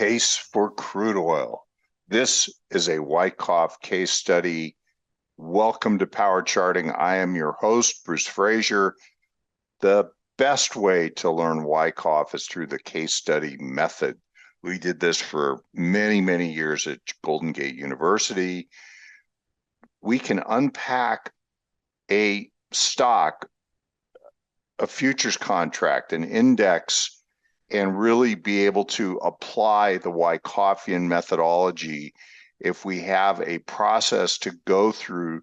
case for crude oil. This is a Wyckoff case study. Welcome to Power Charting. I am your host, Bruce Fraser. The best way to learn Wyckoff is through the case study method. We did this for many, many years at Golden Gate University. We can unpack a stock, a futures contract, an index, and really be able to apply the Wyckoffian methodology if we have a process to go through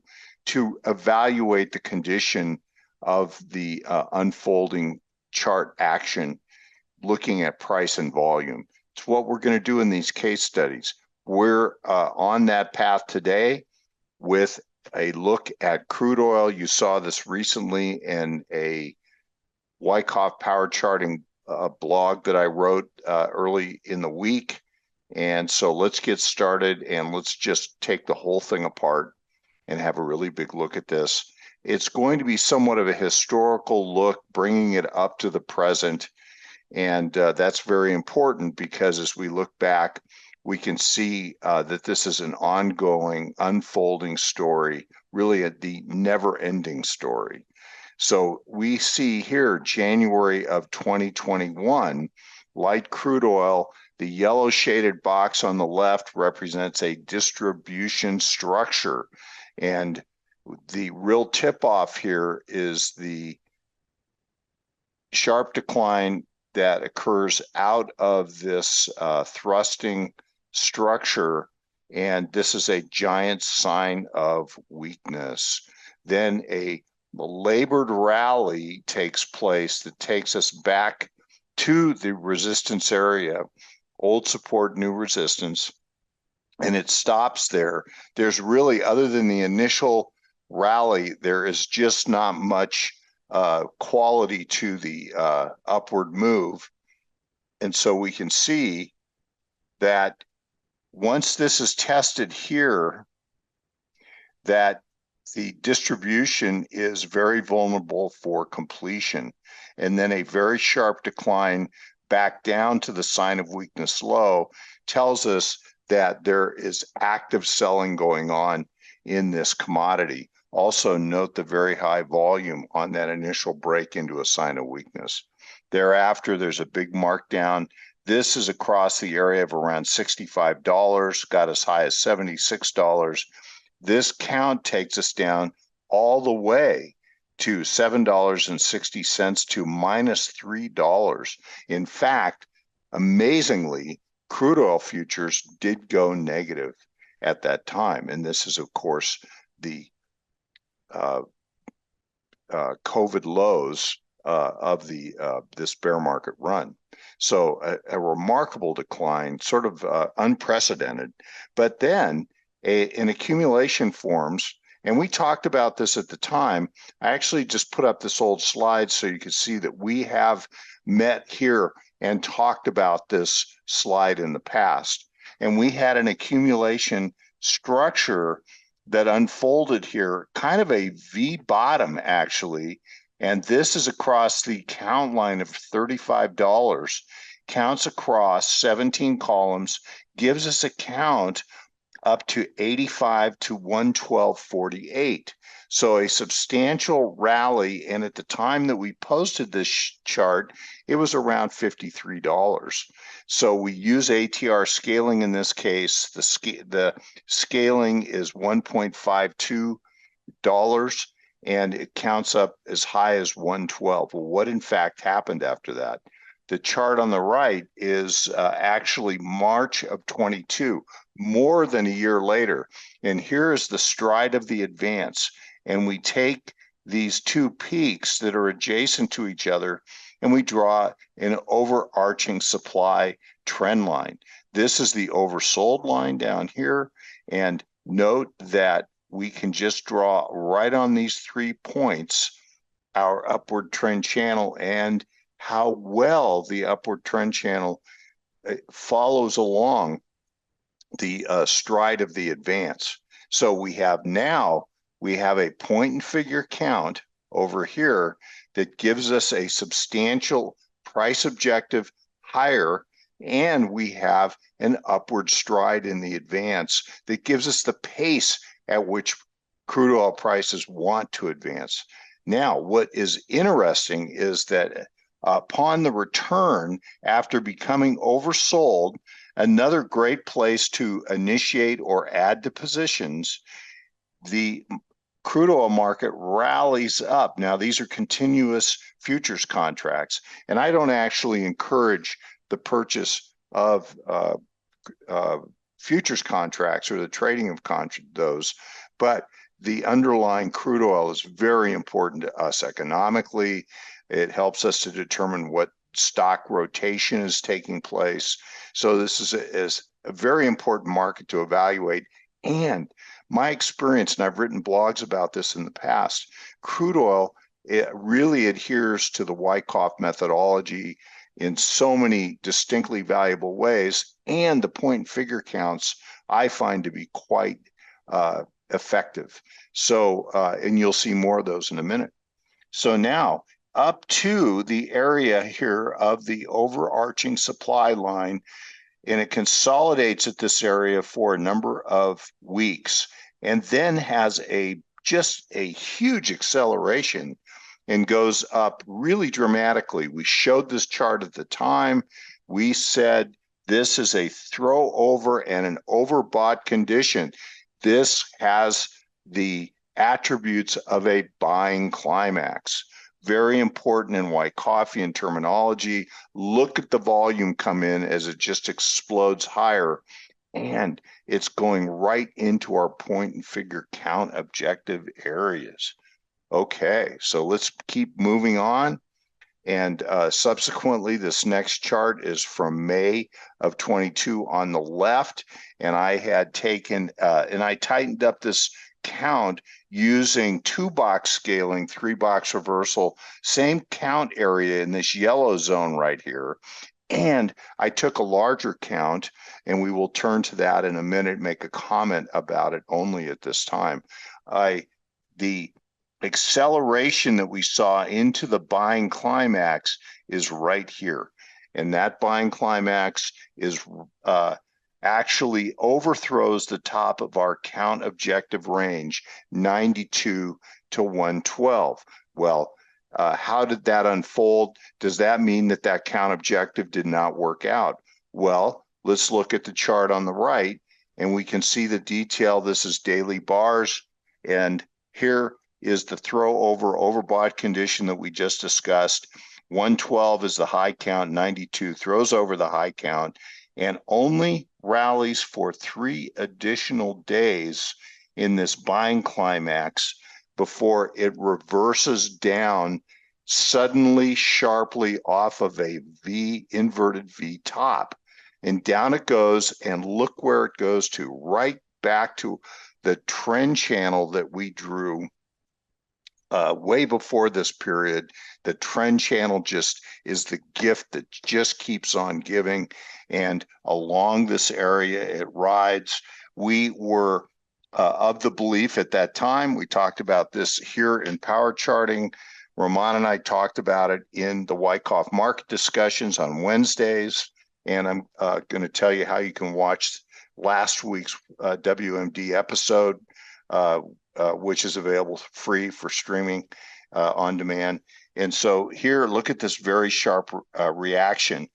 to evaluate the condition of the unfolding chart action, looking at price and volume. It's what we're going to do in these case studies. We're on that path today with a look at crude oil. You saw this recently in a Wyckoff Power Charting blog that I wrote early in the week. And so let's get started and let's just take the whole thing apart and have a really big look at this. It's going to be somewhat of a historical look, bringing it up to the present. And that's very important because as we look back, we can see that this is an ongoing, unfolding story, really the never-ending story. So we see here January of 2021, light crude oil. The yellow shaded box on the left represents a distribution structure. And the real tip-off here is the sharp decline that occurs out of this thrusting structure. And this is a giant sign of weakness. Then a labored rally takes place that takes us back to the resistance area, old support, new resistance, and it stops there. There's really, other than the initial rally, there is just not much quality to the upward move. And so we can see that once this is tested here, that the distribution is very vulnerable for completion. And then a very sharp decline back down to the sign of weakness low tells us that there is active selling going on in this commodity. Also note the very high volume on that initial break into a sign of weakness. Thereafter, there's a big markdown. This is across the area of around $65, got as high as $76. This count takes us down all the way to $7.60 to minus $3. In fact, amazingly, crude oil futures did go negative at that time. And this is, of course, the COVID lows of this bear market run. So a remarkable decline, sort of unprecedented. But then an accumulation forms, and we talked about this at the time. I actually just put up this old slide so you can see that we have met here and talked about this slide in the past. And we had an accumulation structure that unfolded here, kind of a V bottom actually. And this is across the count line of $35, counts across 17 columns, gives us a count up to 85 to 112.48. So a substantial rally. And at the time that we posted this chart, it was around $53. So we use ATR scaling in this case. The scaling is $1.52, and it counts up as high as 112. Well, what in fact happened after that? The chart on the right is actually March of 22, more than a year later. And here is the stride of the advance. And we take these two peaks that are adjacent to each other, and we draw an overarching supply trend line. This is the oversold line down here. And note that we can just draw right on these 3 points our upward trend channel and how well the upward trend channel follows along the stride of the advance. So we have a point and figure count over here that gives us a substantial price objective higher and we have an upward stride in the advance that gives us the pace at which crude oil prices want to advance. Now, what is interesting is that upon the return after becoming oversold, another great place to initiate or add to positions, the crude oil market rallies up. Now, these are continuous futures contracts, and I don't actually encourage the purchase of futures contracts or the trading of those, but the underlying crude oil is very important to us economically. It helps us to determine what stock rotation is taking place. So this is a very important market to evaluate. And my experience, and I've written blogs about this in the past, crude oil, it really adheres to the Wyckoff methodology in so many distinctly valuable ways, and the point and figure counts I find to be quite effective. So, and you'll see more of those in a minute. So now, up to the area here of the overarching supply line, and it consolidates at this area for a number of weeks, and then has just a huge acceleration and goes up really dramatically. We showed this chart at the time. We said this is a throw over and an overbought condition. This has the attributes of a buying climax. Very important in Wyckoffian terminology. Look at the volume come in as it just explodes higher, and it's going right into our point and figure count objective areas. Okay, so let's keep moving on. And subsequently, this next chart is from May of 22 on the left. And I had taken, and I tightened up this count using 2-box scaling, 3-box reversal, same count area in this yellow zone right here. And I took a larger count, and we will turn to that in a minute, make a comment about it only at this time. The acceleration that we saw into the buying climax is right here. And that buying climax is actually overthrows the top of our count objective range, 92 to 112. Well, how did that unfold? Does that mean that that count objective did not work out? Well, let's look at the chart on the right, and we can see the detail. This is daily bars, and here is the throw over overbought condition that we just discussed. 112 is the high count, 92 throws over the high count, and only rallies for 3 additional days in this buying climax before it reverses down suddenly, sharply off of a V, inverted V top. And down it goes, and look where it goes to, right back to the trend channel that we drew way before this period. The trend channel just is the gift that just keeps on giving, and along this area it rides. We were of the belief at that time, we talked about this here in power charting. Ramon and I talked about it in the Wyckoff market discussions on Wednesdays, and I'm going to tell you how you can watch last week's WMD episode, which is available free for streaming on demand. And so here, look at this very sharp reaction.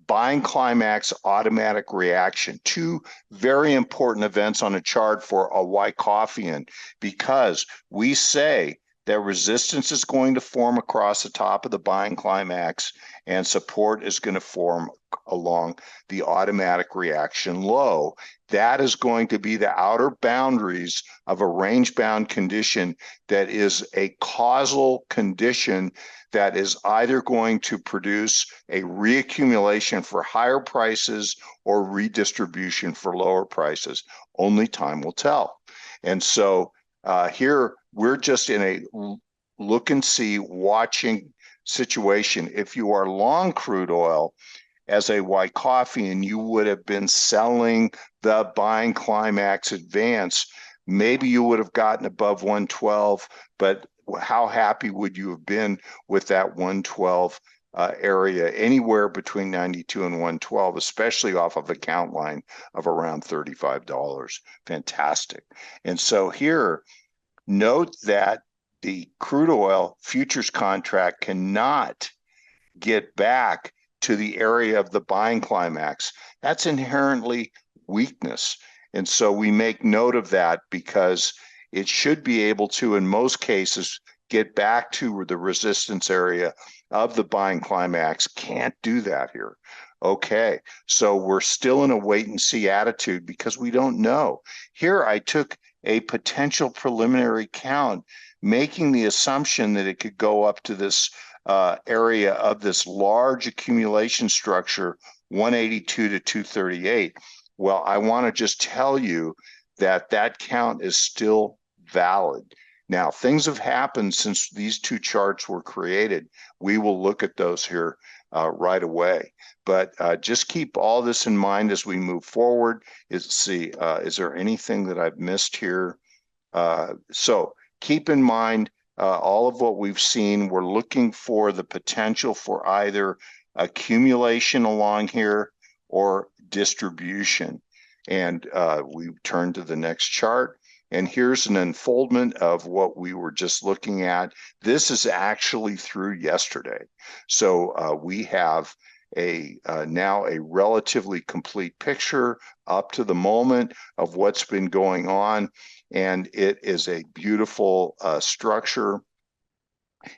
Buying climax, automatic reaction. 2 very important events on a chart for a Wyckofian, because we say that resistance is going to form across the top of the buying climax, and support is going to form along the automatic reaction low. That is going to be the outer boundaries of a range-bound condition that is a causal condition that is either going to produce a reaccumulation for higher prices or redistribution for lower prices. Only time will tell. And so here we're just in a look and see, watching situation. If you are long crude oil, as a Wyckofian, you would have been selling the buying climax advance. Maybe you would have gotten above 112, but how happy would you have been with that 112 area anywhere between 92 and 112, especially off of a count line of around $35. Fantastic. And so here, note that the crude oil futures contract cannot get back to the area of the buying climax. That's inherently weakness. And so we make note of that because it should be able to, in most cases, get back to the resistance area of the buying climax. Can't do that here. Okay, so we're still in a wait and see attitude because we don't know. Here I took a potential preliminary count, making the assumption that it could go up to this area of this large accumulation structure, 182 to 238. Well, I want to just tell you that that count is still valid. Now, things have happened since these two charts were created. We will look at those here right away. But just keep all this in mind as we move forward. Is there anything that I've missed here? So keep in mind all of what we've seen. We're looking for the potential for either accumulation along here or distribution. And we turn to the next chart. And here's an unfoldment of what we were just looking at. This is actually through yesterday. So we have now a relatively complete picture up to the moment of what's been going on. And it is a beautiful structure.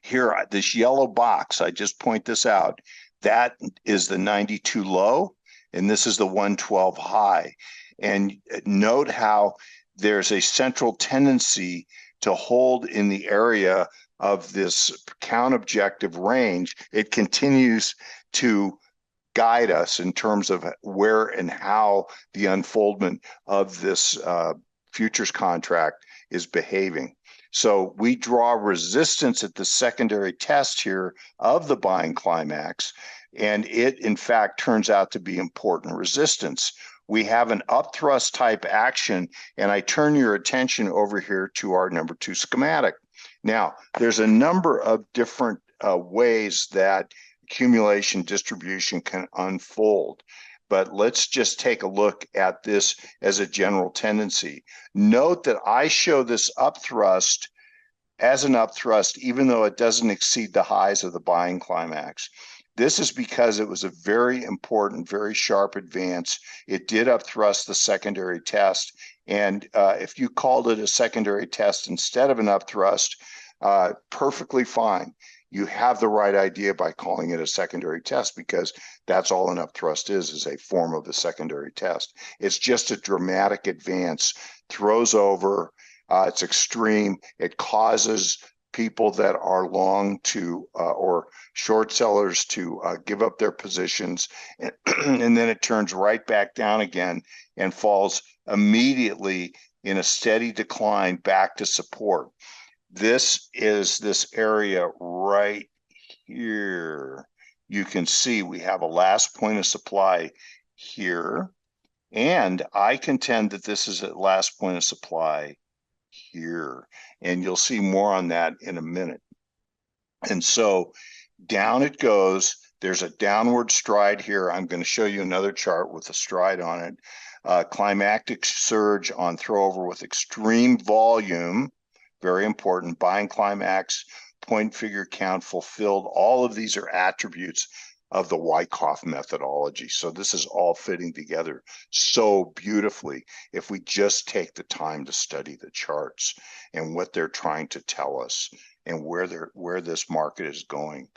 Here, this yellow box, I just point this out, that is the 92 low, and this is the 112 high. And note how there's a central tendency to hold in the area of this count objective range. It continues to guide us in terms of where and how the unfoldment of this futures contract is behaving. So we draw resistance at the secondary test here of the buying climax, and it in fact turns out to be important resistance. We have an upthrust type action, and I turn your attention over here to our number 2 schematic. Now, there's a number of different ways that accumulation distribution can unfold, but let's just take a look at this as a general tendency. Note that I show this upthrust as an upthrust, even though it doesn't exceed the highs of the buying climax. This is because it was a very important, very sharp advance. It did upthrust the secondary test. And if you called it a secondary test instead of an upthrust, perfectly fine. You have the right idea by calling it a secondary test because that's all an upthrust is a form of the secondary test. It's just a dramatic advance, throws over, it's extreme, it causes people that are long to or short sellers to give up their positions, and then it turns right back down again and falls immediately in a steady decline back to support. This is this area right here. You can see we have a last point of supply here, and I contend that this is a last point of supply here, and you'll see more on that in a minute. And so down it goes. There's a downward stride here. I'm going to show you another chart with a stride on it. Climactic surge on throwover with extreme volume, very important. Buying climax, point figure count fulfilled. All of these are attributes of the Wyckoff methodology. So this is all fitting together so beautifully if we just take the time to study the charts and what they're trying to tell us and where this market is going.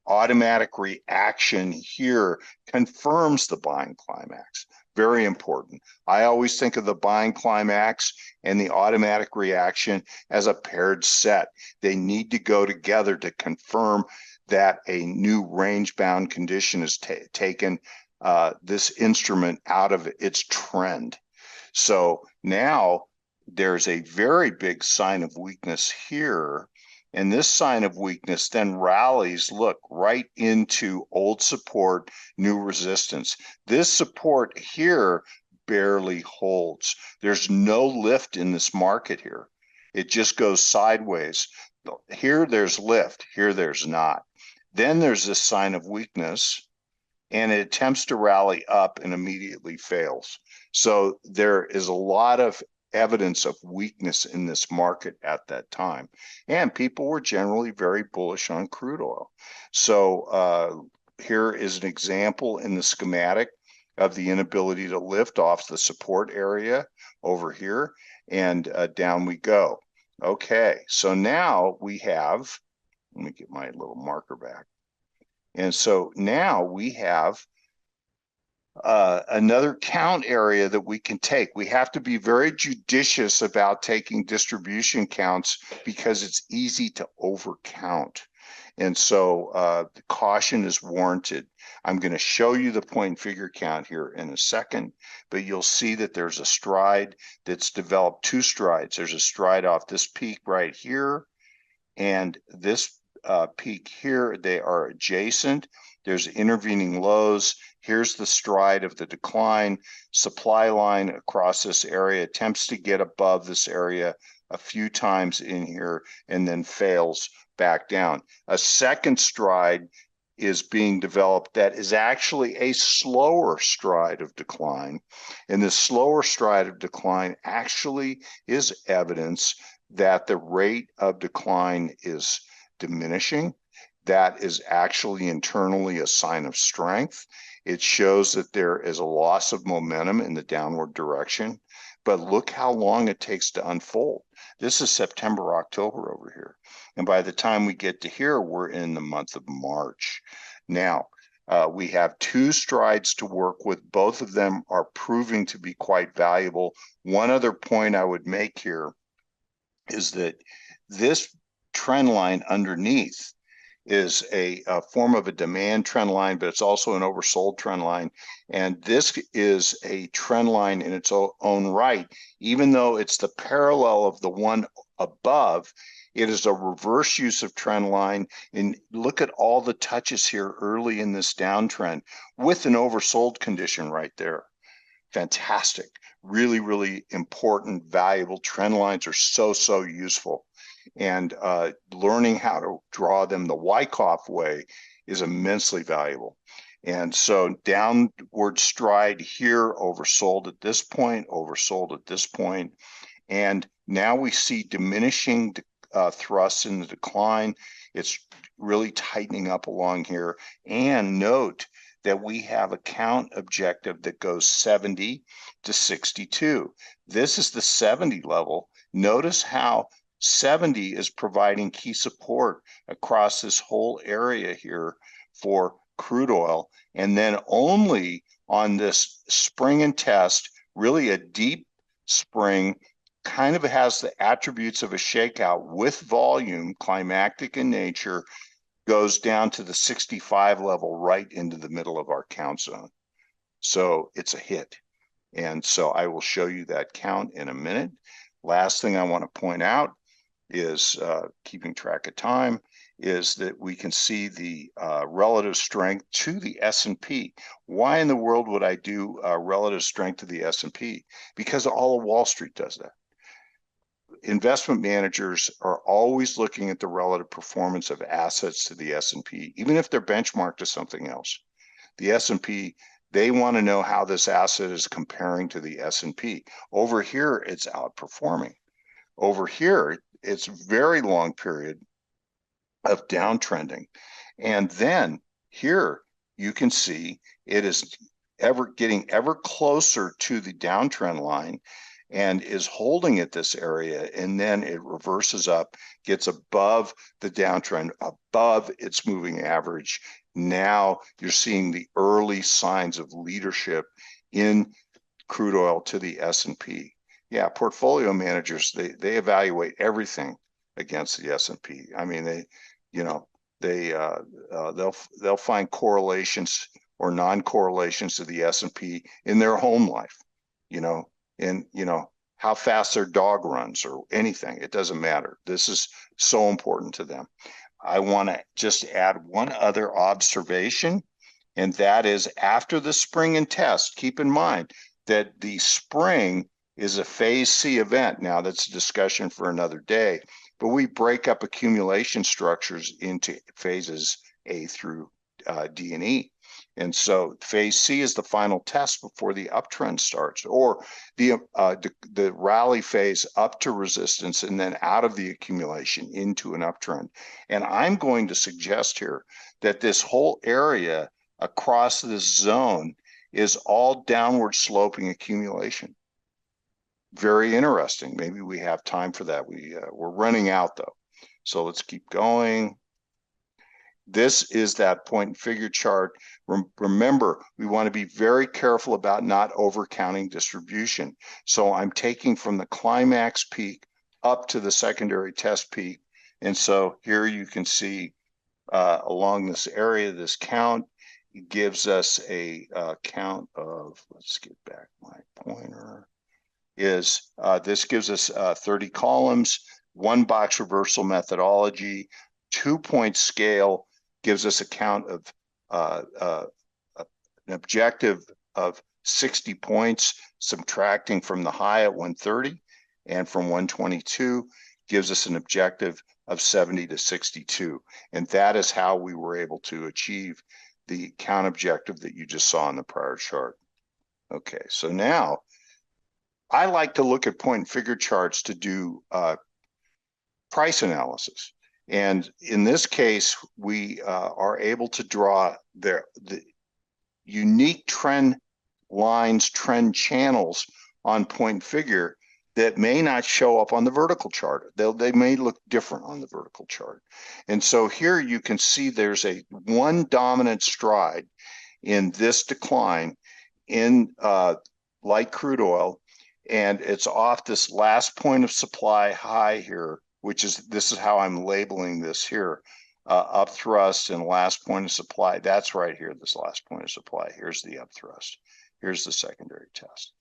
Automatic reaction here confirms the buying climax. Very important. I always think of the buying climax and the automatic reaction as a paired set. They need to go together to confirm that a new range-bound condition has taken this instrument out of its trend. So now there's a very big sign of weakness here, and this sign of weakness then rallies, look, right into old support, new resistance. This support here barely holds. There's no lift in this market here. It just goes sideways. Here there's lift, here there's not. Then there's this sign of weakness, and it attempts to rally up and immediately fails. So there is a lot of evidence of weakness in this market at that time. And people were generally very bullish on crude oil. So here is an example in the schematic of the inability to lift off the support area over here, and down we go. Okay, so now we have, let me get my little marker back. And so now we have another count area that we can take. We have to be very judicious about taking distribution counts because it's easy to overcount. And so the caution is warranted. I'm going to show you the point and figure count here in a second, but you'll see that there's a stride that's developed, two strides. There's a stride off this peak right here and this peak here. They are adjacent. There's intervening lows. Here's the stride of the decline. Supply line across this area attempts to get above this area a few times in here and then fails back down. A second stride is being developed that is actually a slower stride of decline. And this slower stride of decline actually is evidence that the rate of decline is diminishing. That is actually internally a sign of strength. It shows that there is a loss of momentum in the downward direction. But look how long it takes to unfold. This is September, October over here. And by the time we get to here, we're in the month of March. Now, we have two strides to work with. Both of them are proving to be quite valuable. One other point I would make here is that this trend line underneath is a form of a demand trend line, but it's also an oversold trend line. And this is a trend line in its own right. Even though it's the parallel of the one above, it is a reverse use of trend line. And look at all the touches here early in this downtrend with an oversold condition right there. Fantastic. Really, really important, valuable. Trend lines are so useful. And learning how to draw them the Wyckoff way is immensely valuable. And so downward stride here, oversold at this point, oversold at this point. And now we see diminishing thrusts in the decline. It's really tightening up along here. And note that we have a count objective that goes 70 to 62. This is the 70 level. Notice how 70 is providing key support across this whole area here for crude oil. And then only on this spring and test, really a deep spring, kind of has the attributes of a shakeout with volume, climactic in nature, goes down to the 65 level right into the middle of our count zone. So it's a hit. And so I will show you that count in a minute. Last thing I want to point out is keeping track of time is that we can see the relative strength to the S&P. Why in the world would I do relative strength to the S&P? Because all of Wall Street does that. Investment managers are always looking at the relative performance of assets to the S&P, even if they're benchmarked to something else. The S&P, they want to know how this asset is comparing to the S&P. Over here, it's outperforming. Over here, it's very long period of downtrending. And then here you can see it is getting ever closer to the downtrend line and is holding at this area, and then it reverses up, gets above the downtrend, above its moving average. Now you're seeing the early signs of leadership in crude oil to the S&P. Yeah, portfolio managers, they evaluate everything against the S&P. I mean, they'll find correlations or non-correlations to the S&P in their home life, and how fast their dog runs or anything. It doesn't matter. This is so important to them. I want to just add one other observation, and that is after the spring and test, keep in mind that the spring is a phase C event. Now that's a discussion for another day, but we break up accumulation structures into phases A through D and E. And so phase C is the final test before the uptrend starts, or the rally phase up to resistance and then out of the accumulation into an uptrend. And I'm going to suggest here that this whole area across this zone is all downward sloping accumulation. Very interesting. Maybe we have time for that. We're running out though. So let's keep going. This is that point and figure chart. Remember, we want to be very careful about not overcounting distribution. So I'm taking from the climax peak up to the secondary test peak. And so here you can see along this area, this count gives us a count of, let's get back my pointer, is this gives us 30 columns, 1 box reversal methodology, 2-point scale, gives us a count of an objective of 60 points, subtracting from the high at 130 and from 122 gives us an objective of 70 to 62. And that is how we were able to achieve the count objective that you just saw in the prior chart. Okay, so now I like to look at point and figure charts to do price analysis. And in this case, we are able to draw the unique trend lines, trend channels on point and figure that may not show up on the vertical chart. They may look different on the vertical chart. And so here you can see there's one dominant stride in this decline in light crude oil, and it's off this last point of supply high here, this is how I'm labeling this here, up thrust and last point of supply. That's right here, this last point of supply. Here's the up thrust. Here's the secondary test.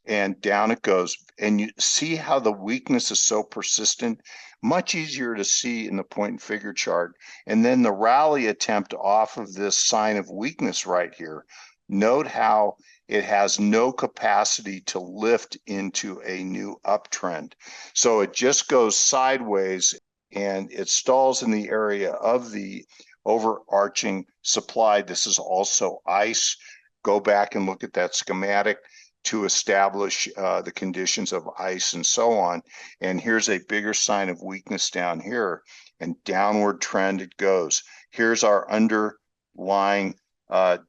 And down it goes. And you see how the weakness is so persistent, much easier to see in the point and figure chart. And then the rally attempt off of this sign of weakness right here. Note how it has no capacity to lift into a new uptrend. So it just goes sideways and it stalls in the area of the overarching supply. This is also ice. Go back and look at that schematic to establish the conditions of ice and so on. And here's a bigger sign of weakness down here, and downward trend it goes. Here's our underlying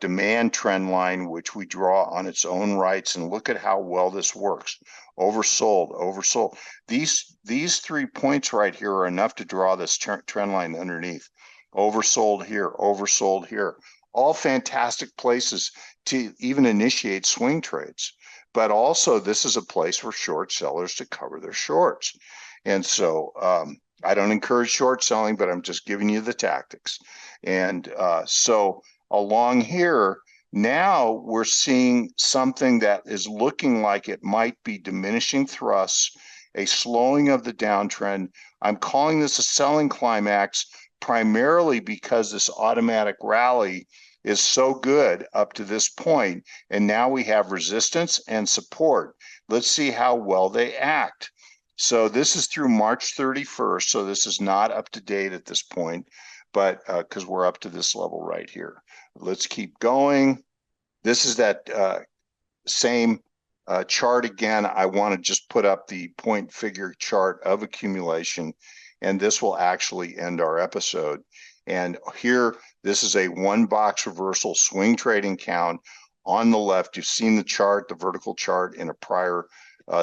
demand trend line, which we draw on its own rights, and look at how well this works. Oversold, oversold. These 3 points right here are enough to draw this trend line underneath. Oversold here, oversold here. All fantastic places to even initiate swing trades. But also this is a place for short sellers to cover their shorts. And so I don't encourage short selling, but I'm just giving you the tactics. And so along here, now we're seeing something that is looking like it might be diminishing thrusts, a slowing of the downtrend. I'm calling this a selling climax primarily because this automatic rally is so good up to this point, and now we have resistance and support. Let's see how well they act. So this is through March 31st, so this is not up to date at this point, but because we're up to this level right here. Let's keep going. This is that same chart again. I want to just put up the point figure chart of accumulation, and this will actually end our episode. And here, this is a 1 box reversal swing trading count on the left. You've seen the chart, the vertical chart in a prior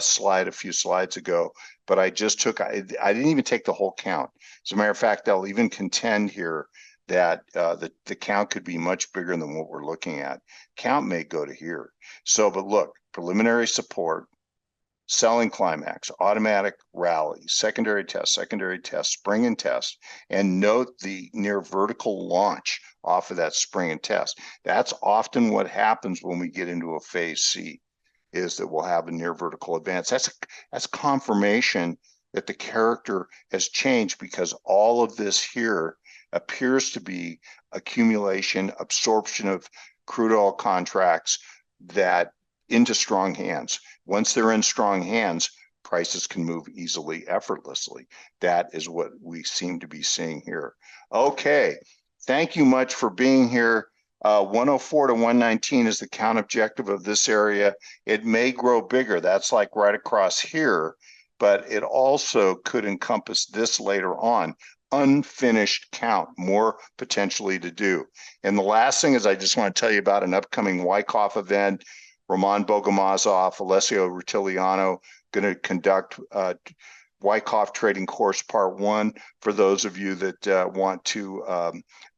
slide a few slides ago, but I just took, I didn't even take the whole count. As a matter of fact, I'll even contend here that the count could be much bigger than what we're looking at. Count may go to here. So, but look, preliminary support, selling climax, automatic rally, secondary test, spring and test, and note the near vertical launch off of that spring and test. That's often what happens when we get into a phase C, is that we'll have a near vertical advance. That's confirmation that the character has changed, because all of this here appears to be accumulation, absorption of crude oil contracts that into strong hands. Once they're in strong hands, prices can move easily, effortlessly. That is what we seem to be seeing here. Okay, Thank you much for being here. 104 to 119 is the count objective of this area. It may grow bigger. That's like right across here, but it also could encompass this later on. Unfinished count, more potentially to do. And the last thing is I just want to tell you about an upcoming Wyckoff event. Roman Bogomazov, Alessio Rutiliano going to conduct Wyckoff Trading Course Part 1 for those of you that want to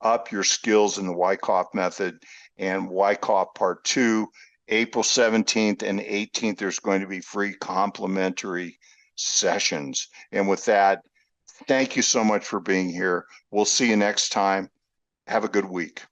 up your skills in the Wyckoff Method, and Wyckoff Part 2, April 17th and 18th, there's going to be free complimentary sessions. And with that, thank you so much for being here. We'll see you next time. Have a good week.